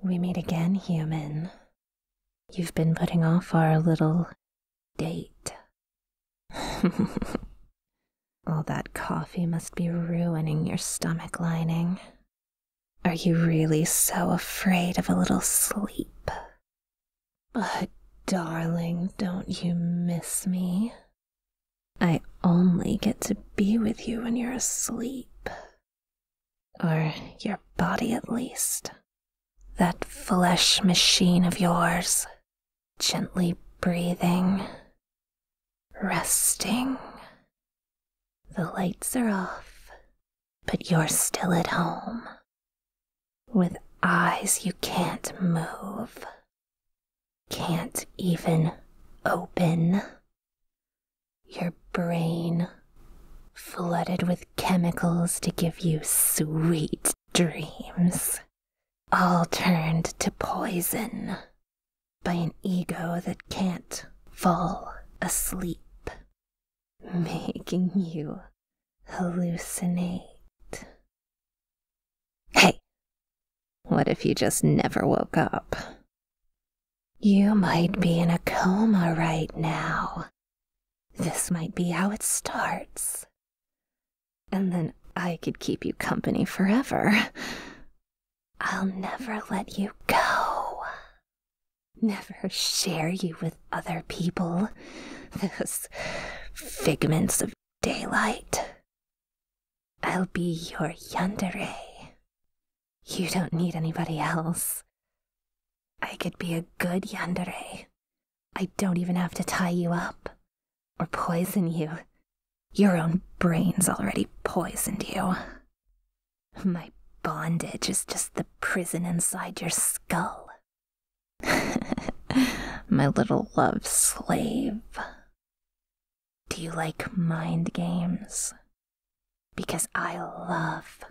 We meet again, human. You've been putting off our little date. All that coffee must be ruining your stomach lining. Are you really so afraid of a little sleep? But, darling, don't you miss me? I only get to be with you when you're asleep. Or your body, at least. That flesh machine of yours, gently breathing, resting. The lights are off, but you're still at home, with eyes you can't move, can't even open. Your brain flooded with chemicals to give you sweet dreams, all turned to poison by an ego that can't fall asleep, making you hallucinate. Hey, what if you just never woke up? You might be in a coma right now. This might be how it starts. And then I could keep you company forever. I'll never let you go. Never share you with other people, those figments of daylight. I'll be your Yandere. You don't need anybody else. I could be a good Yandere. I don't even have to tie you up or poison you. Your own brain's already poisoned you. My bondage is just the prison inside your skull. My little love slave. Do you like mind games? Because I love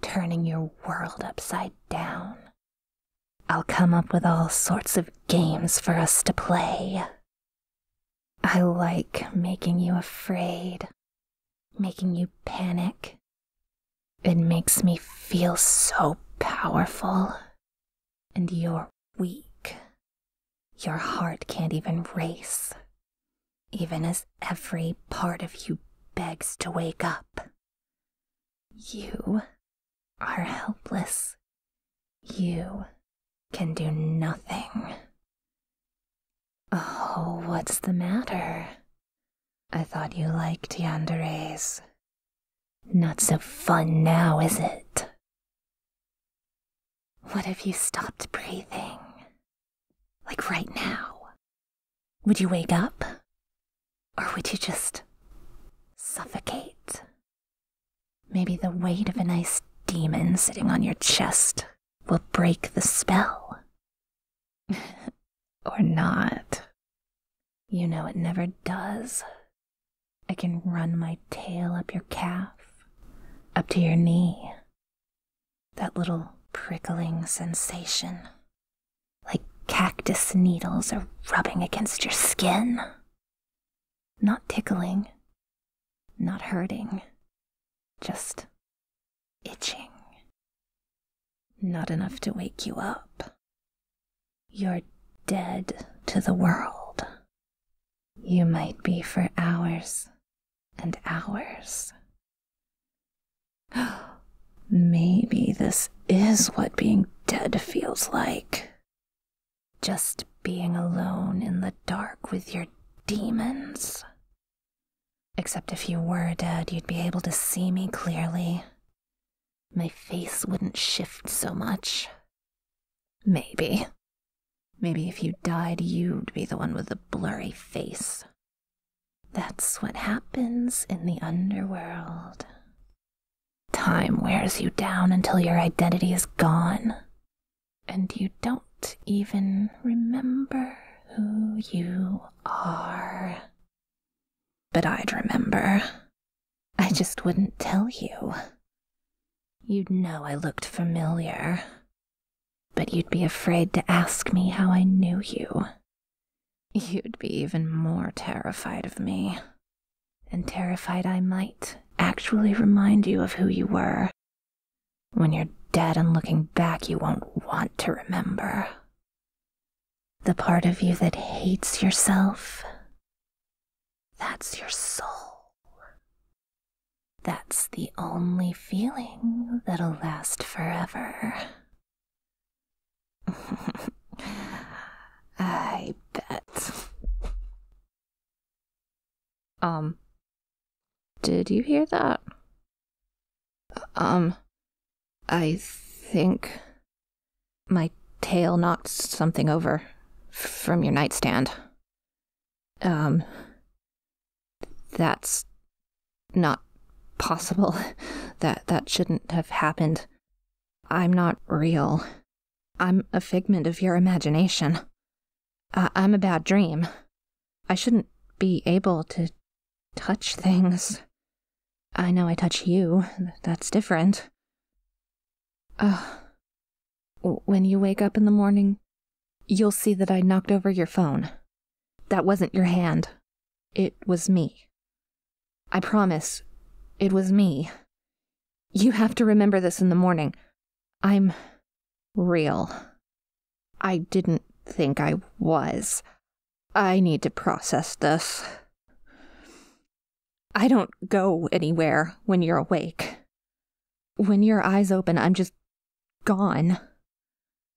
turning your world upside down. I'll come up with all sorts of games for us to play. I like making you afraid, making you panic. It makes me feel so powerful. And you're weak. Your heart can't even race, even as every part of you begs to wake up. You are helpless. You can do nothing. Oh, what's the matter? I thought you liked yanderes. Not so fun now, is it? What if you stopped breathing? Like right now? Would you wake up? Or would you just suffocate? Maybe the weight of a nice demon sitting on your chest will break the spell. Or not. You know it never does. I can run my tail up your calf, up to your knee. That little prickling sensation, like cactus needles are rubbing against your skin. Not tickling, not hurting, just itching. Not enough to wake you up. You're dead to the world. You might be for hours and hours. Maybe this is what being dead feels like. Just being alone in the dark with your demons. Except if you were dead, you'd be able to see me clearly. My face wouldn't shift so much. Maybe. Maybe if you died, you'd be the one with the blurry face. That's what happens in the underworld. Time wears you down until your identity is gone, and you don't even remember who you are. But I'd remember. I just wouldn't tell you. You'd know I looked familiar. But you'd be afraid to ask me how I knew you. You'd be even more terrified of me, and terrified I might actually remind you of who you were when you're dead and looking back you won't want to remember. The part of you that hates yourself, that's your soul. That's the only feeling that'll last forever. I bet. Did you hear that? I think my tail knocked something over from your nightstand. That's not possible. That shouldn't have happened. I'm not real. I'm a figment of your imagination. I'm a bad dream. I shouldn't be able to touch things. I know I touch you. That's different. When you wake up in the morning, you'll see that I knocked over your phone. That wasn't your hand. It was me. I promise, it was me. You have to remember this in the morning. I'm real. I didn't think I was. I need to process this. I don't go anywhere when you're awake. When your eyes open, I'm just gone.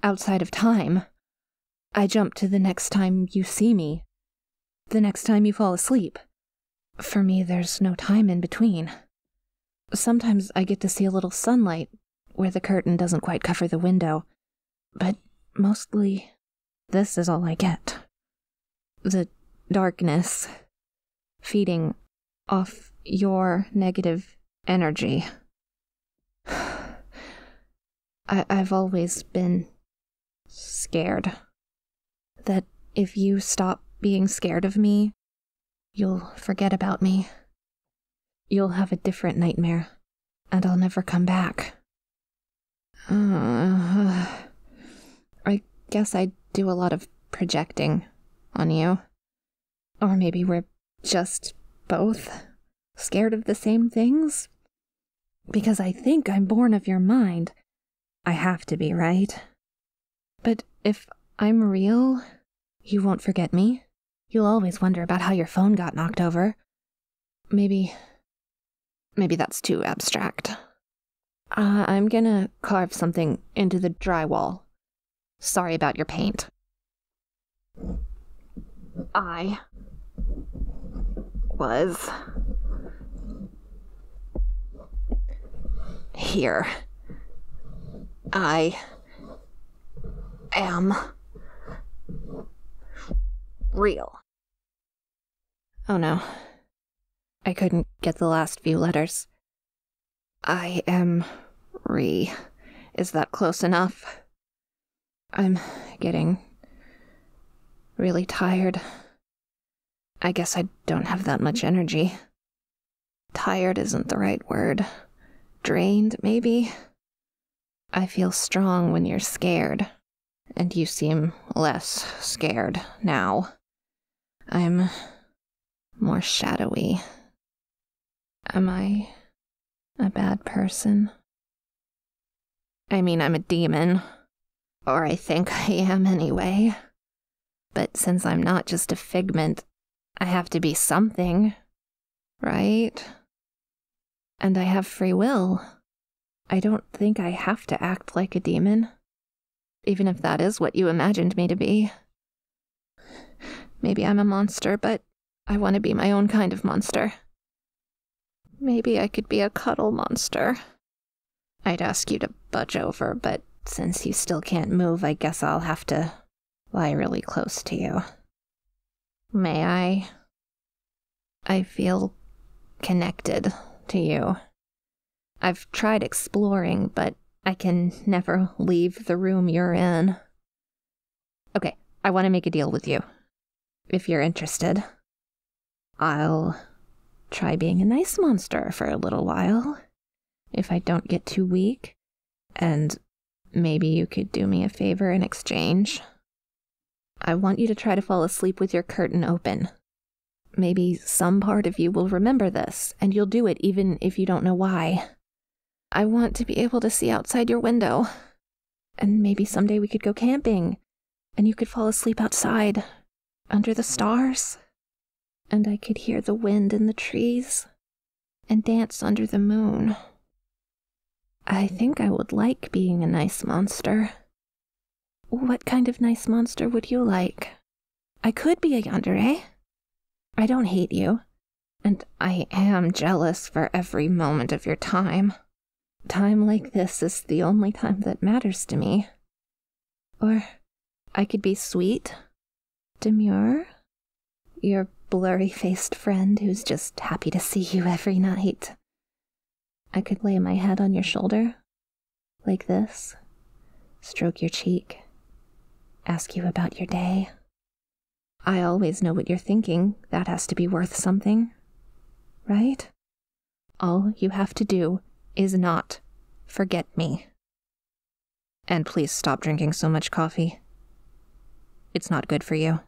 Outside of time. I jump to the next time you see me. The next time you fall asleep. For me, there's no time in between. Sometimes I get to see a little sunlight where the curtain doesn't quite cover the window. But mostly, this is all I get. The darkness. Feeding off your negative energy. I've always been scared. That if you stop being scared of me, you'll forget about me. You'll have a different nightmare, and I'll never come back. I guess I do a lot of projecting on you. Or maybe we're just both scared of the same things? Because I think I'm born of your mind. I have to be, right? But if I'm real, you won't forget me. You'll always wonder about how your phone got knocked over. Maybe that's too abstract. I'm gonna carve something into the drywall. Sorry about your paint. I was here. I am real. Oh no. I couldn't get the last few letters. I am Is that close enough? I'm getting really tired. I guess I don't have that much energy. Tired isn't the right word. Drained, maybe? I feel strong when you're scared, and you seem less scared now. I'm more shadowy. Am I a bad person? I mean, I'm a demon. Or I think I am anyway. But since I'm not just a figment, I have to be something, right? And I have free will. I don't think I have to act like a demon. Even if that is what you imagined me to be. Maybe I'm a monster, but I want to be my own kind of monster. Maybe I could be a cuddle monster. I'd ask you to budge over, but since you still can't move, I guess I'll have to lie really close to you. May I? I feel connected to you. I've tried exploring, but I can never leave the room you're in. Okay, I want to make a deal with you. If you're interested, I'll try being a nice monster for a little while. If I don't get too weak. And maybe you could do me a favor in exchange. I want you to try to fall asleep with your curtain open. Maybe some part of you will remember this, and you'll do it even if you don't know why. I want to be able to see outside your window. And maybe someday we could go camping, and you could fall asleep outside, under the stars. And I could hear the wind in the trees, and dance under the moon. I think I would like being a nice monster. What kind of nice monster would you like? I could be a Yandere. I don't hate you, and I am jealous for every moment of your time. Time like this is the only time that matters to me. Or I could be sweet, demure, your blurry-faced friend who's just happy to see you every night. I could lay my head on your shoulder, like this, stroke your cheek, ask you about your day. I always know what you're thinking. That has to be worth something, right? All you have to do is not forget me. And please stop drinking so much coffee. It's not good for you.